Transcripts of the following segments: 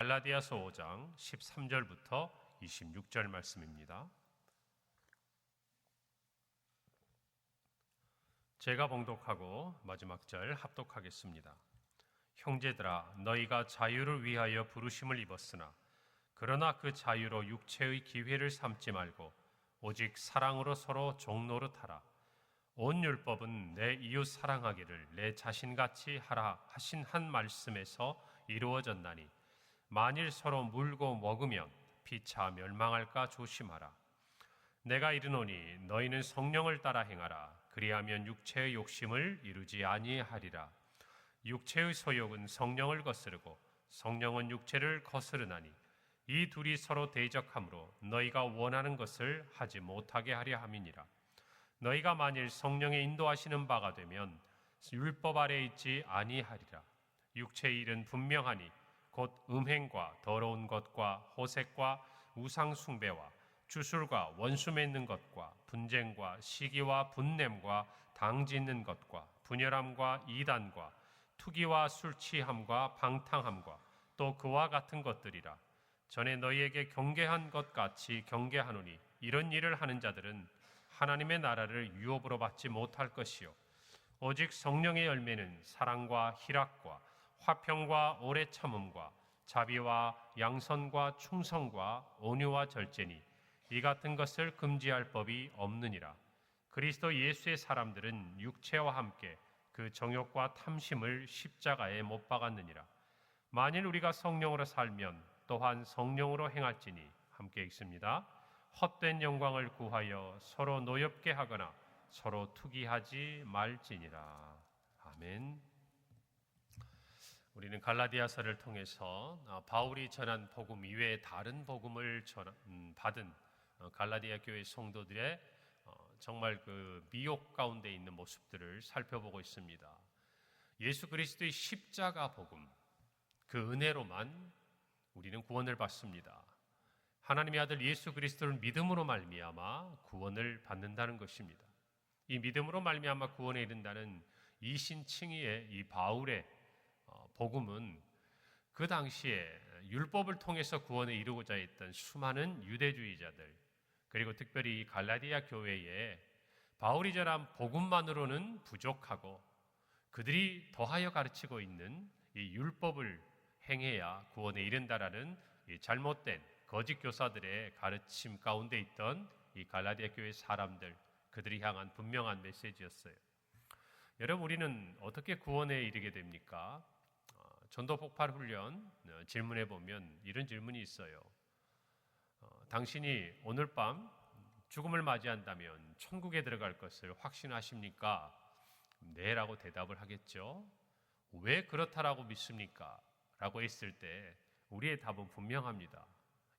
갈라디아서 5장 13절부터 26절 말씀입니다. 제가 봉독하고 마지막 절 합독하겠습니다. 형제들아, 너희가 자유를 위하여 부르심을 입었으나 그러나 그 자유로 육체의 기회를 삼지 말고 오직 사랑으로 서로 종노릇하라. 온 율법은 내 이웃 사랑하기를 내 자신같이 하라 하신 한 말씀에서 이루어졌나니 만일 서로 물고 먹으면 피차 멸망할까 조심하라. 내가 이르노니 너희는 성령을 따라 행하라. 그리하면 육체의 욕심을 이루지 아니하리라. 육체의 소욕은 성령을 거스르고 성령은 육체를 거스르나니 이 둘이 서로 대적하므로 너희가 원하는 것을 하지 못하게 하려 함이니라. 너희가 만일 성령의 인도하시는 바가 되면 율법 아래 있지 아니하리라. 육체의 일은 분명하니 곧 음행과 더러운 것과 호색과 우상 숭배와 주술과 원수 맺는 것과 분쟁과 시기와 분냄과 당짓는 것과 분열함과 이단과 투기와 술 취함과 방탕함과 또 그와 같은 것들이라. 전에 너희에게 경계한 것 같이 경계하노니 이런 일을 하는 자들은 하나님의 나라를 유업으로 받지 못할 것이요 오직 성령의 열매는 사랑과 희락과 화평과 오래 참음과 자비와 양선과 충성과 온유와 절제니 이 같은 것을 금지할 법이 없느니라. 그리스도 예수의 사람들은 육체와 함께 그 정욕과 탐심을 십자가에 못 박았느니라. 만일 우리가 성령으로 살면 또한 성령으로 행할지니 함께 읽습니다. 헛된 영광을 구하여 서로 노엽게 하거나 서로 투기하지 말지니라. 아멘. 우리는 갈라디아서를 통해서 바울이 전한 복음 이외에 다른 복음을 받은 갈라디아 교회 성도들의 정말 그 미혹 가운데 있는 모습들을 살펴보고 있습니다. 예수 그리스도의 십자가 복음, 그 은혜로만 우리는 구원을 받습니다. 하나님의 아들 예수 그리스도를 믿음으로 말미암아 구원을 받는다는 것입니다. 이 믿음으로 말미암아 구원에 이른다는 이신칭의의 이 바울의 복음은 그 당시에 율법을 통해서 구원을 이루고자 했던 수많은 유대주의자들, 그리고 특별히 갈라디아 교회에 바울이 전한 복음만으로는 부족하고 그들이 더하여 가르치고 있는 이 율법을 행해야 구원에 이른다라는 이 잘못된 거짓 교사들의 가르침 가운데 있던 이 갈라디아 교회 사람들, 그들이 향한 분명한 메시지였어요. 여러분, 우리는 어떻게 구원에 이르게 됩니까? 전도 폭발 훈련 질문해 보면 이런 질문이 있어요. 당신이 오늘 밤 죽음을 맞이한다면 천국에 들어갈 것을 확신하십니까? 네라고 대답을 하겠죠. 왜 그렇다라고 믿습니까? 라고 했을 때 우리의 답은 분명합니다.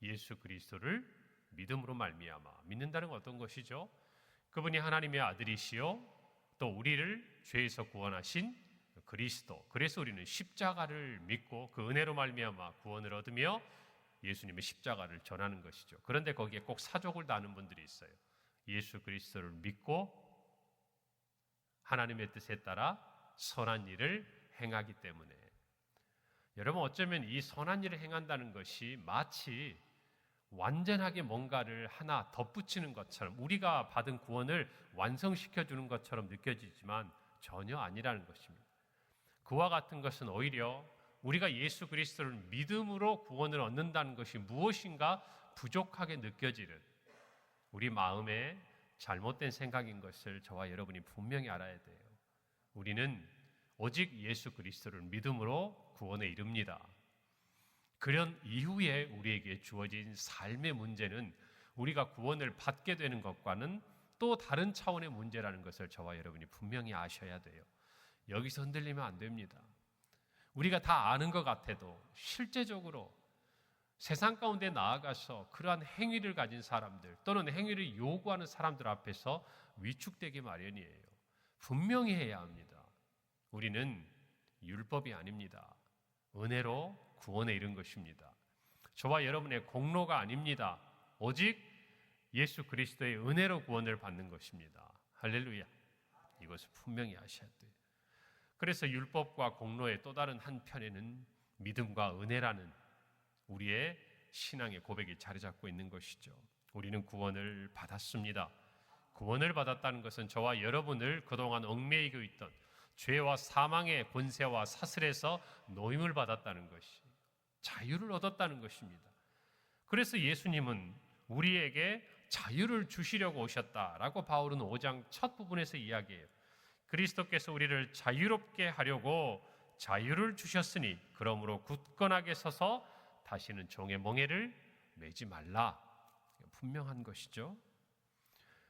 예수 그리스도를 믿음으로 말미암아. 믿는다는 건 어떤 것이죠? 그분이 하나님의 아들이시요 또 우리를 죄에서 구원하신 그리스도. 그래서 우리는 십자가를 믿고 그 은혜로 말미암아 구원을 얻으며 예수님의 십자가를 전하는 것이죠. 그런데 거기에 꼭 사족을 다하는 분들이 있어요. 예수 그리스도를 믿고 하나님의 뜻에 따라 선한 일을 행하기 때문에. 여러분, 어쩌면 이 선한 일을 행한다는 것이 마치 완전하게 뭔가를 하나 덧붙이는 것처럼, 우리가 받은 구원을 완성시켜주는 것처럼 느껴지지만 전혀 아니라는 것입니다. 그와 같은 것은 오히려 우리가 예수 그리스도를 믿음으로 구원을 얻는다는 것이 무엇인가 부족하게 느껴지는 우리 마음의 잘못된 생각인 것을 저와 여러분이 분명히 알아야 돼요. 우리는 오직 예수 그리스도를 믿음으로 구원에 이릅니다. 그런 이후에 우리에게 주어진 삶의 문제는 우리가 구원을 받게 되는 것과는 또 다른 차원의 문제라는 것을 저와 여러분이 분명히 아셔야 돼요. 여기서 흔들리면 안 됩니다. 우리가 다 아는 것 같아도 실제적으로 세상 가운데 나아가서 그러한 행위를 가진 사람들 또는 행위를 요구하는 사람들 앞에서 위축되기 마련이에요. 분명히 해야 합니다. 우리는 율법이 아닙니다. 은혜로 구원에 이른 것입니다. 저와 여러분의 공로가 아닙니다. 오직 예수 그리스도의 은혜로 구원을 받는 것입니다. 할렐루야. 이것을 분명히 아셔야 돼요. 그래서 율법과 공로의 또 다른 한편에는 믿음과 은혜라는 우리의 신앙의 고백이 자리 잡고 있는 것이죠. 우리는 구원을 받았습니다. 구원을 받았다는 것은 저와 여러분을 그동안 얽매이고 있던 죄와 사망의 권세와 사슬에서 노임을 받았다는 것이, 자유를 얻었다는 것입니다. 그래서 예수님은 우리에게 자유를 주시려고 오셨다라고 바울은 5장 첫 부분에서 이야기해요. 그리스도께서 우리를 자유롭게 하려고 자유를 주셨으니 그러므로 굳건하게 서서 다시는 종의 멍에를 매지 말라. 분명한 것이죠.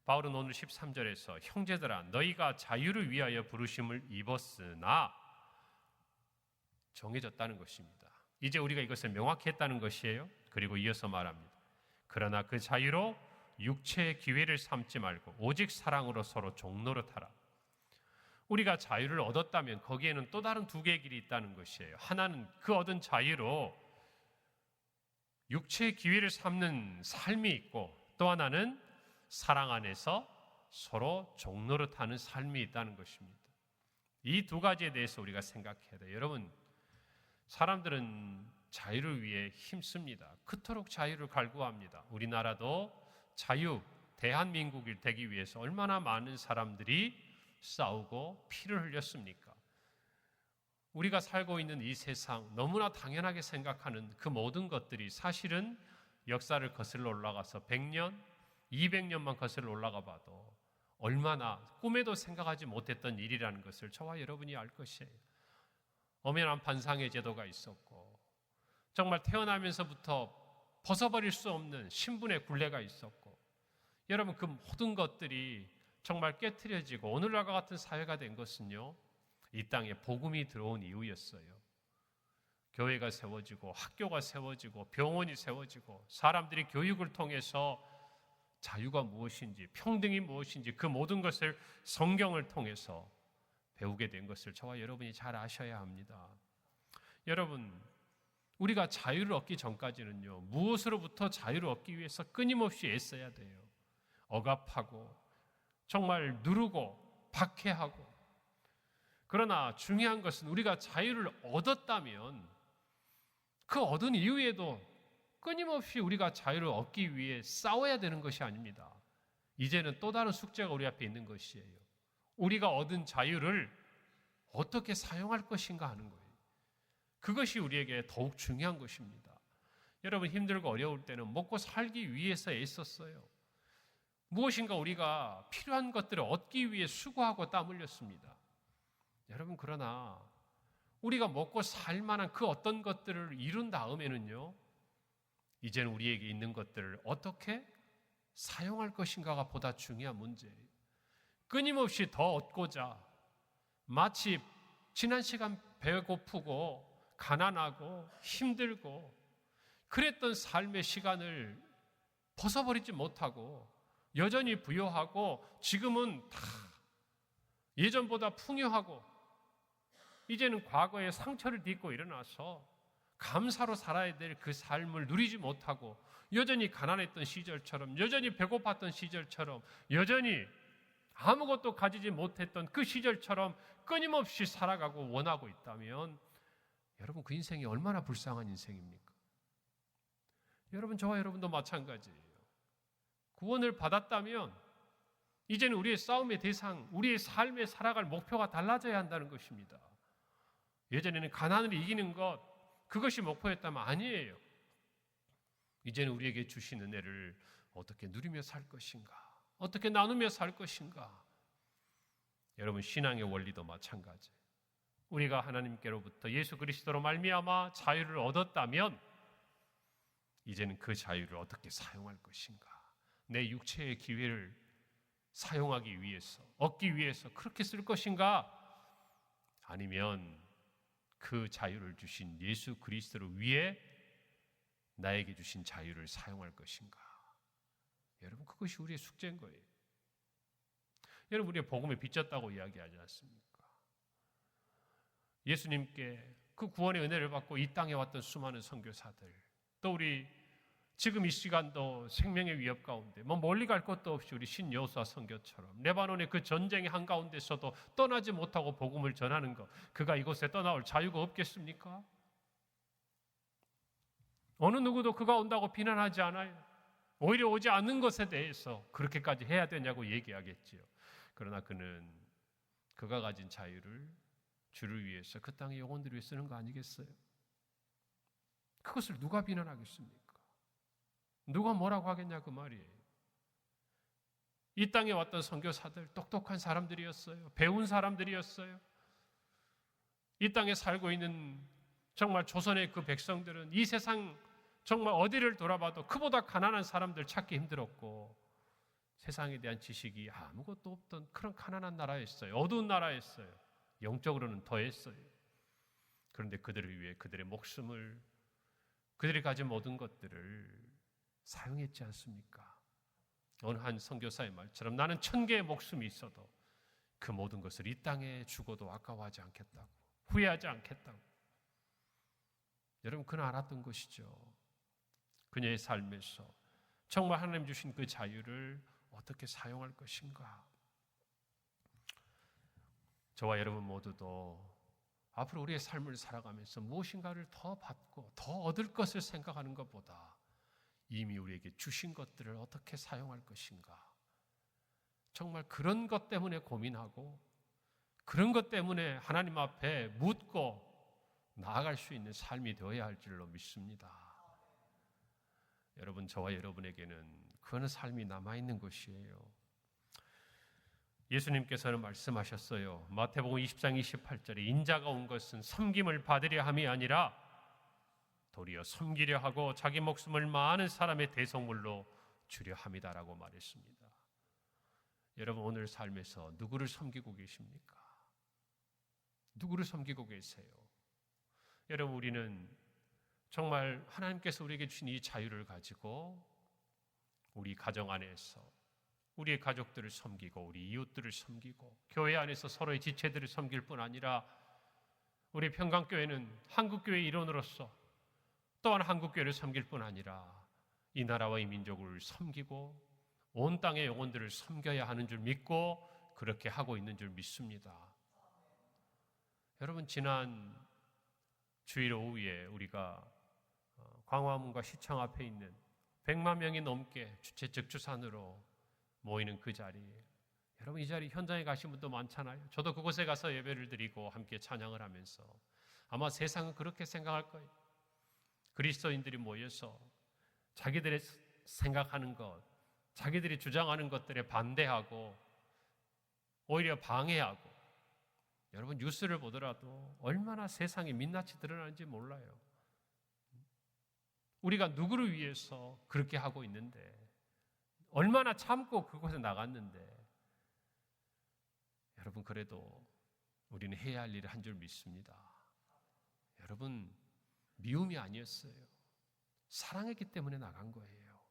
바울은 오늘 13절에서 형제들아 너희가 자유를 위하여 부르심을 입었으나, 정해졌다는 것입니다. 이제 우리가 이것을 명확히 했다는 것이에요. 그리고 이어서 말합니다. 그러나 그 자유로 육체의 기회를 삼지 말고 오직 사랑으로 서로 종노릇하라. 우리가 자유를 얻었다면 거기에는 또 다른 두 개의 길이 있다는 것이에요. 하나는 그 얻은 자유로 육체의 기회를 삼는 삶이 있고, 또 하나는 사랑 안에서 서로 종노릇하는 삶이 있다는 것입니다. 이 두 가지에 대해서 우리가 생각해야 돼요. 여러분, 사람들은 자유를 위해 힘씁니다. 그토록 자유를 갈구합니다. 우리나라도 자유, 대한민국이 되기 위해서 얼마나 많은 사람들이 싸우고 피를 흘렸습니까? 우리가 살고 있는 이 세상, 너무나 당연하게 생각하는 그 모든 것들이 사실은 역사를 거슬러 올라가서 100년, 200년만 거슬러 올라가 봐도 얼마나 꿈에도 생각하지 못했던 일이라는 것을 저와 여러분이 알 것이에요. 엄연한 반상회 제도가 있었고, 정말 태어나면서부터 벗어버릴 수 없는 신분의 굴레가 있었고, 여러분 그 모든 것들이 정말 깨트려지고 오늘날과 같은 사회가 된 것은요, 이 땅에 복음이 들어온 이유였어요. 교회가 세워지고 학교가 세워지고 병원이 세워지고 사람들이 교육을 통해서 자유가 무엇인지, 평등이 무엇인지 그 모든 것을 성경을 통해서 배우게 된 것을 저와 여러분이 잘 아셔야 합니다. 여러분, 우리가 자유를 얻기 전까지는요, 무엇으로부터 자유를 얻기 위해서 끊임없이 애써야 돼요. 억압하고 정말 누르고 박해하고. 그러나 중요한 것은 우리가 자유를 얻었다면 그 얻은 이후에도 끊임없이 우리가 자유를 얻기 위해 싸워야 되는 것이 아닙니다. 이제는 또 다른 숙제가 우리 앞에 있는 것이에요. 우리가 얻은 자유를 어떻게 사용할 것인가 하는 거예요. 그것이 우리에게 더욱 중요한 것입니다. 여러분, 힘들고 어려울 때는 먹고 살기 위해서 애썼어요. 무엇인가 우리가 필요한 것들을 얻기 위해 수고하고 땀 흘렸습니다. 여러분, 그러나 우리가 먹고 살 만한 그 어떤 것들을 이룬 다음에는요, 이제는 우리에게 있는 것들을 어떻게 사용할 것인가가 보다 중요한 문제예요. 끊임없이 더 얻고자, 마치 지난 시간 배고프고 가난하고 힘들고 그랬던 삶의 시간을 벗어버리지 못하고 여전히 부요하고 지금은 다 예전보다 풍요하고 이제는 과거의 상처를 딛고 일어나서 감사로 살아야 될 그 삶을 누리지 못하고 여전히 가난했던 시절처럼, 여전히 배고팠던 시절처럼, 여전히 아무것도 가지지 못했던 그 시절처럼 끊임없이 살아가고 원하고 있다면 여러분, 그 인생이 얼마나 불쌍한 인생입니까? 여러분, 저와 여러분도 마찬가지예요. 구원을 받았다면 이제는 우리의 싸움의 대상, 우리의 삶에 살아갈 목표가 달라져야 한다는 것입니다. 예전에는 가난을 이기는 것, 그것이 목표였다면 아니에요. 이제는 우리에게 주신 은혜를 어떻게 누리며 살 것인가, 어떻게 나누며 살 것인가. 여러분, 신앙의 원리도 마찬가지예요. 우리가 하나님께로부터 예수 그리스도로 말미암아 자유를 얻었다면 이제는 그 자유를 어떻게 사용할 것인가, 내 육체의 기회를 사용하기 위해서, 얻기 위해서 그렇게 쓸 것인가, 아니면 그 자유를 주신 예수 그리스도를 위해 나에게 주신 자유를 사용할 것인가. 여러분, 그것이 우리의 숙제인 거예요. 여러분, 우리의 복음에 빚졌다고 이야기하지 않습니까? 예수님께 그 구원의 은혜를 받고 이 땅에 왔던 수많은 선교사들, 또 우리 지금 이 시간도 생명의 위협 가운데 멀리 갈 것도 없이 우리 신여호수아 선교처럼 레바논의 그 전쟁의 한가운데서도 떠나지 못하고 복음을 전하는 것, 그가 이곳에 떠나올 자유가 없겠습니까? 어느 누구도 그가 온다고 비난하지 않아요. 오히려 오지 않는 것에 대해서 그렇게까지 해야 되냐고 얘기하겠지요. 그러나 그는 그가 가진 자유를 주를 위해서 그 땅의 영혼들을 위해 쓰는 거 아니겠어요? 그것을 누가 비난하겠습니까? 누가 뭐라고 하겠냐 그 말이에요. 이 땅에 왔던 선교사들 똑똑한 사람들이었어요. 배운 사람들이었어요. 이 땅에 살고 있는 정말 조선의 그 백성들은 이 세상 정말 어디를 돌아봐도 그보다 가난한 사람들 찾기 힘들었고 세상에 대한 지식이 아무것도 없던 그런 가난한 나라였어요. 어두운 나라였어요. 영적으로는 더했어요. 그런데 그들을 위해 그들의 목숨을, 그들이 가진 모든 것들을 사용했지 않습니까? 어느 한 선교사의 말처럼 나는 1000개의 목숨이 있어도 그 모든 것을 이 땅에 죽어도 아까워하지 않겠다고, 후회하지 않겠다고. 여러분, 그는 알았던 것이죠. 그녀의 삶에서 정말 하나님 주신 그 자유를 어떻게 사용할 것인가. 저와 여러분 모두도 앞으로 우리의 삶을 살아가면서 무엇인가를 더 받고 더 얻을 것을 생각하는 것보다 이미 우리에게 주신 것들을 어떻게 사용할 것인가, 정말 그런 것 때문에 고민하고 그런 것 때문에 하나님 앞에 묻고 나아갈 수 있는 삶이 되어야 할 줄로 믿습니다. 여러분, 저와 여러분에게는 그런 삶이 남아있는 것이에요. 예수님께서는 말씀하셨어요. 마태복음 20장 28절에 인자가 온 것은 섬김을 받으려 함이 아니라 도리어 섬기려 하고 자기 목숨을 많은 사람의 대속물로 주려 함이다라고 말했습니다. 여러분, 오늘 삶에서 누구를 섬기고 계십니까? 누구를 섬기고 계세요? 여러분, 우리는 정말 하나님께서 우리에게 주신 이 자유를 가지고 우리 가정 안에서 우리의 가족들을 섬기고 우리 이웃들을 섬기고 교회 안에서 서로의 지체들을 섬길 뿐 아니라 우리 평강교회는 한국교회의 일원으로서 또한 한국교회를 섬길 뿐 아니라 이 나라와 이 민족을 섬기고 온 땅의 영혼들을 섬겨야 하는 줄 믿고 그렇게 하고 있는 줄 믿습니다. 여러분, 지난 주일 오후에 우리가 광화문과 시청 앞에 있는 100만 명이 넘게 주최측 주산으로 모이는 그 자리에, 여러분 이 자리 현장에 가신 분도 많잖아요. 저도 그곳에 가서 예배를 드리고 함께 찬양을 하면서 아마 세상은 그렇게 생각할 거예요. 그리스도인들이 모여서 자기들의 생각하는 것, 자기들이 주장하는 것들에 반대하고 오히려 방해하고, 여러분 뉴스를 보더라도 얼마나 세상이 민낯이 드러나는지 몰라요. 우리가 누구를 위해서 그렇게 하고 있는데, 얼마나 참고 그곳에 나갔는데, 여러분 그래도 우리는 해야 할 일을 한 줄 믿습니다. 여러분, 미움이 아니었어요. 사랑했기 때문에 나간 거예요.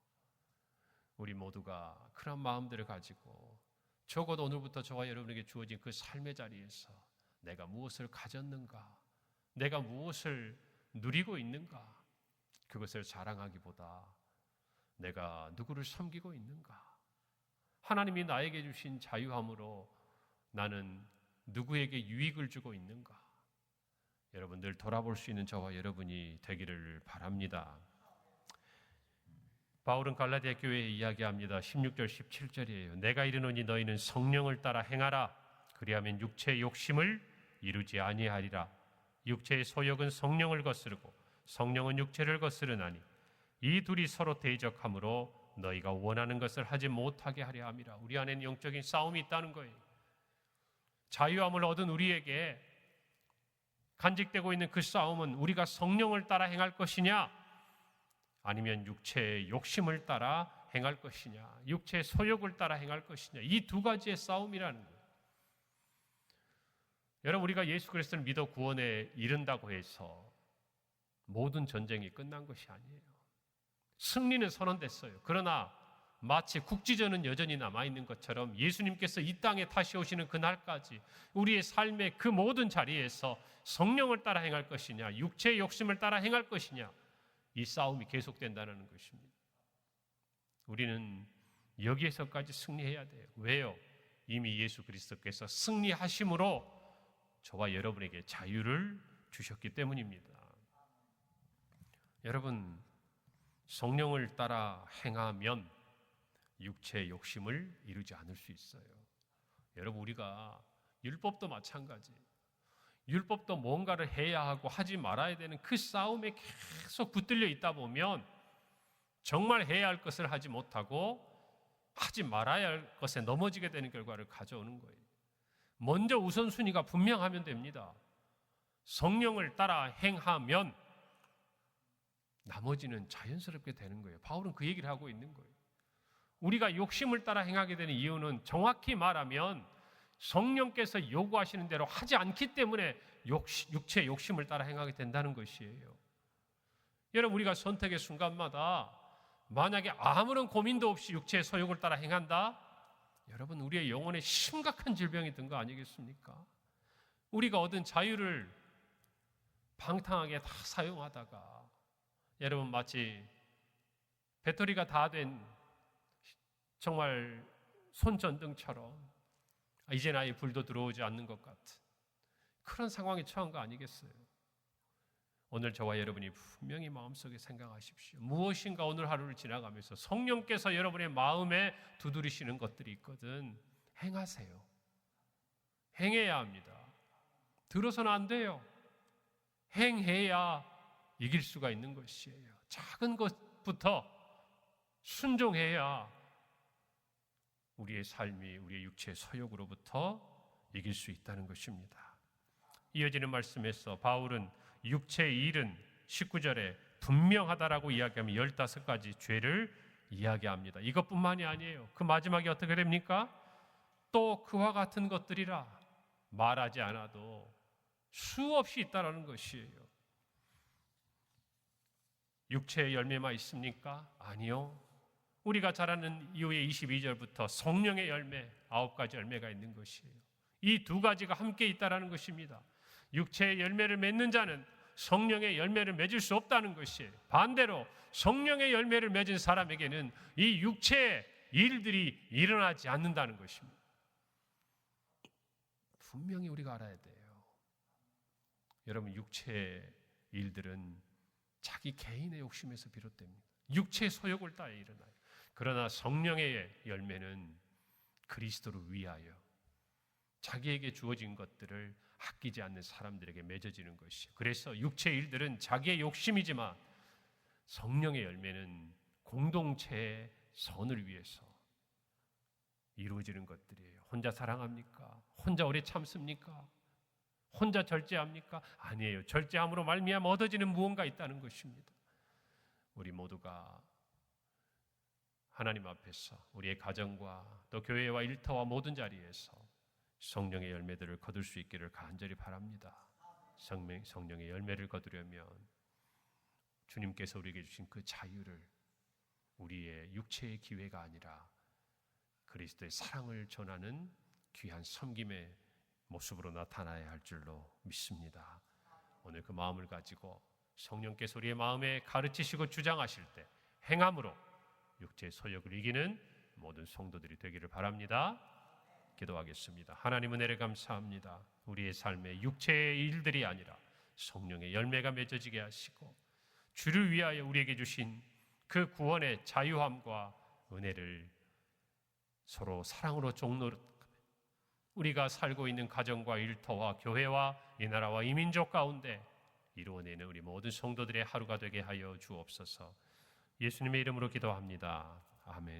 우리 모두가 그런 마음들을 가지고 적어도 오늘부터 저와 여러분에게 주어진 그 삶의 자리에서 내가 무엇을 가졌는가, 내가 무엇을 누리고 있는가, 그것을 자랑하기보다 내가 누구를 섬기고 있는가, 하나님이 나에게 주신 자유함으로 나는 누구에게 유익을 주고 있는가, 여러분 늘 돌아볼 수 있는 저와 여러분이 되기를 바랍니다. 바울은 갈라디아 교회에 이야기합니다. 16절 17절이에요. 내가 이르노니 너희는 성령을 따라 행하라. 그리하면 육체의 욕심을 이루지 아니하리라. 육체의 소욕은 성령을 거스르고 성령은 육체를 거스르나니 이 둘이 서로 대적하므로 너희가 원하는 것을 하지 못하게 하려 함이라. 우리 안에는 영적인 싸움이 있다는 거예요. 자유함을 얻은 우리에게 간직되고 있는 그 싸움은 우리가 성령을 따라 행할 것이냐, 아니면 육체의 욕심을 따라 행할 것이냐, 육체의 소욕을 따라 행할 것이냐, 이 두 가지의 싸움이라는 거예요. 여러분, 우리가 예수 그리스도를 믿어 구원에 이른다고 해서 모든 전쟁이 끝난 것이 아니에요. 승리는 선언됐어요. 그러나 마치 국지전은 여전히 남아있는 것처럼 예수님께서 이 땅에 다시 오시는 그날까지 우리의 삶의 그 모든 자리에서 성령을 따라 행할 것이냐, 육체의 욕심을 따라 행할 것이냐, 이 싸움이 계속된다는 것입니다. 우리는 여기에서까지 승리해야 돼요. 왜요? 이미 예수 그리스도께서 승리하심으로 저와 여러분에게 자유를 주셨기 때문입니다. 여러분, 성령을 따라 행하면 육체의 욕심을 이루지 않을 수 있어요. 여러분, 우리가 율법도 마찬가지. 율법도 뭔가를 해야 하고 하지 말아야 되는 그 싸움에 계속 붙들려 있다 보면 정말 해야 할 것을 하지 못하고 하지 말아야 할 것에 넘어지게 되는 결과를 가져오는 거예요. 먼저 우선순위가 분명하면 됩니다. 성령을 따라 행하면 나머지는 자연스럽게 되는 거예요. 바울은 그 얘기를 하고 있는 거예요. 우리가 욕심을 따라 행하게 되는 이유는 정확히 말하면 성령께서 요구하시는 대로 하지 않기 때문에 육체의 욕심을 따라 행하게 된다는 것이에요. 여러분, 우리가 선택의 순간마다 만약에 아무런 고민도 없이 육체의 소욕을 따라 행한다? 여러분, 우리의 영혼에 심각한 질병이 든 거 아니겠습니까? 우리가 얻은 자유를 방탕하게 다 사용하다가 여러분, 마치 배터리가 다 된 정말 손전등처럼 이제는 아예 불도 들어오지 않는 것 같은 그런 상황에 처한 거 아니겠어요? 오늘 저와 여러분이 분명히 마음속에 생각하십시오. 무엇인가 오늘 하루를 지나가면서 성령께서 여러분의 마음에 두드리시는 것들이 있거든. 행하세요. 행해야 합니다. 들어서는 안 돼요. 행해야 이길 수가 있는 것이에요. 작은 것부터 순종해야 우리의 삶이 우리의 육체의 소욕으로부터 이길 수 있다는 것입니다. 이어지는 말씀에서 바울은 육체의 일은 19절에 분명하다라고 이야기하면 15가지 죄를 이야기합니다. 이것뿐만이 아니에요. 그 마지막에 어떻게 됩니까? 또 그와 같은 것들이라 말하지 않아도 수없이 있다라는 것이에요. 육체의 열매만 있습니까? 아니요. 우리가 잘 아는 이후의 22절부터 성령의 열매 9가지 열매가 있는 것이에요. 이 두 가지가 함께 있다라는 것입니다. 육체의 열매를 맺는 자는 성령의 열매를 맺을 수 없다는 것이에요. 반대로 성령의 열매를 맺은 사람에게는 이 육체의 일들이 일어나지 않는다는 것입니다. 분명히 우리가 알아야 돼요. 여러분, 육체의 일들은 자기 개인의 욕심에서 비롯됩니다. 육체의 소욕을 따라 일어나요. 그러나 성령의 열매는 그리스도를 위하여 자기에게 주어진 것들을 아끼지 않는 사람들에게 맺어지는 것이에요. 그래서 육체의 일들은 자기의 욕심이지만 성령의 열매는 공동체의 선을 위해서 이루어지는 것들이에요. 혼자 사랑합니까? 혼자 오래 참습니까? 혼자 절제합니까? 아니에요. 절제함으로 말미암아 얻어지는 무언가 있다는 것입니다. 우리 모두가 하나님 앞에서 우리의 가정과 또 교회와 일터와 모든 자리에서 성령의 열매들을 거둘 수 있기를 간절히 바랍니다. 성령의 열매를 거두려면 주님께서 우리에게 주신 그 자유를 우리의 육체의 기회가 아니라 그리스도의 사랑을 전하는 귀한 섬김의 모습으로 나타나야 할 줄로 믿습니다. 오늘 그 마음을 가지고 성령께서 우리의 마음에 가르치시고 주장하실 때 행함으로 육체의 소욕을 이기는 모든 성도들이 되기를 바랍니다. 기도하겠습니다. 하나님 은혜를 감사합니다. 우리의 삶에 육체의 일들이 아니라 성령의 열매가 맺어지게 하시고 주를 위하여 우리에게 주신 그 구원의 자유함과 은혜를 서로 사랑으로 종로로 우리가 살고 있는 가정과 일터와 교회와 이 나라와 이 민족 가운데 이루어내는 우리 모든 성도들의 하루가 되게 하여 주옵소서. 예수님의 이름으로 기도합니다. 아멘.